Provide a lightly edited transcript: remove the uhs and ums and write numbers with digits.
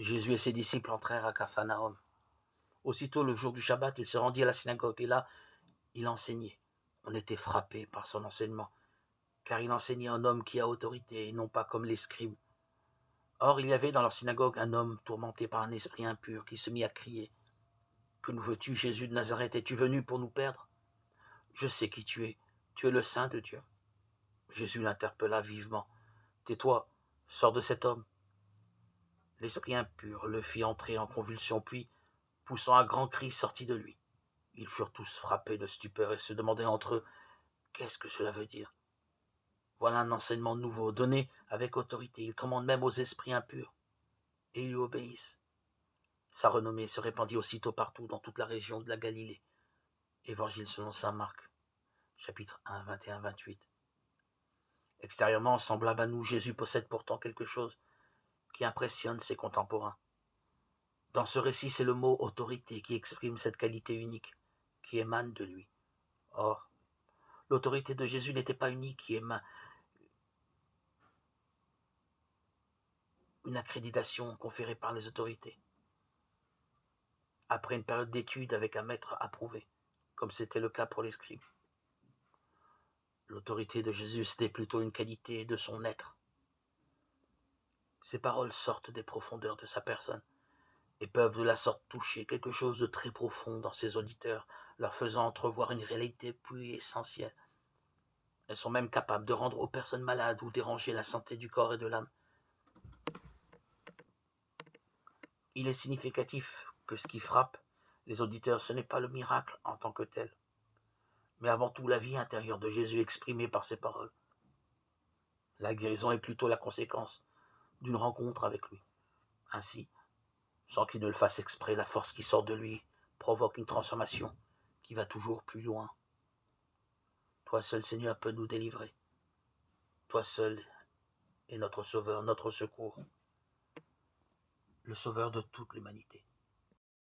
Jésus et ses disciples entrèrent à Capharnaüm. Aussitôt, le jour du Shabbat, il se rendit à la synagogue, et là, il enseignait. On était frappé par son enseignement, car il enseignait un homme qui a autorité, et non pas comme les scribes. Or, il y avait dans leur synagogue un homme tourmenté par un esprit impur, qui se mit à crier. « Que nous veux-tu, Jésus de Nazareth? Es-tu venu pour nous perdre? Je sais qui tu es le Saint de Dieu. » Jésus l'interpella vivement. « Tais-toi, sors de cet homme. » L'esprit impur le fit entrer en convulsion, puis, poussant un grand cri, sortit de lui. Ils furent tous frappés de stupeur et se demandaient entre eux « Qu'est-ce que cela veut dire ?» Voilà un enseignement nouveau, donné avec autorité. Il commande même aux esprits impurs, et ils lui obéissent. Sa renommée se répandit aussitôt partout dans toute la région de la Galilée. Évangile selon saint Marc, chapitre 1, 21-28. Extérieurement, semblable à nous, Jésus possède pourtant quelque chose qui impressionne ses contemporains. Dans ce récit, c'est le mot « autorité » qui exprime cette qualité unique, qui émane de lui. Or, l'autorité de Jésus n'était pas unique, qui émane une accréditation conférée par les autorités. Après une période d'études avec un maître approuvé, comme c'était le cas pour les scribes. L'autorité de Jésus, c'était plutôt une qualité de son être. Ses paroles sortent des profondeurs de sa personne et peuvent de la sorte toucher quelque chose de très profond dans ses auditeurs, leur faisant entrevoir une réalité plus essentielle. Elles sont même capables de rendre aux personnes malades ou déranger la santé du corps et de l'âme. Il est significatif que ce qui frappe les auditeurs, ce n'est pas le miracle en tant que tel, mais avant tout la vie intérieure de Jésus exprimée par ses paroles. La guérison est plutôt la conséquence d'une rencontre avec lui. Ainsi, sans qu'il ne le fasse exprès, la force qui sort de lui provoque une transformation qui va toujours plus loin. Toi seul, Seigneur, peux nous délivrer. Toi seul est notre Sauveur, notre secours, le Sauveur de toute l'humanité.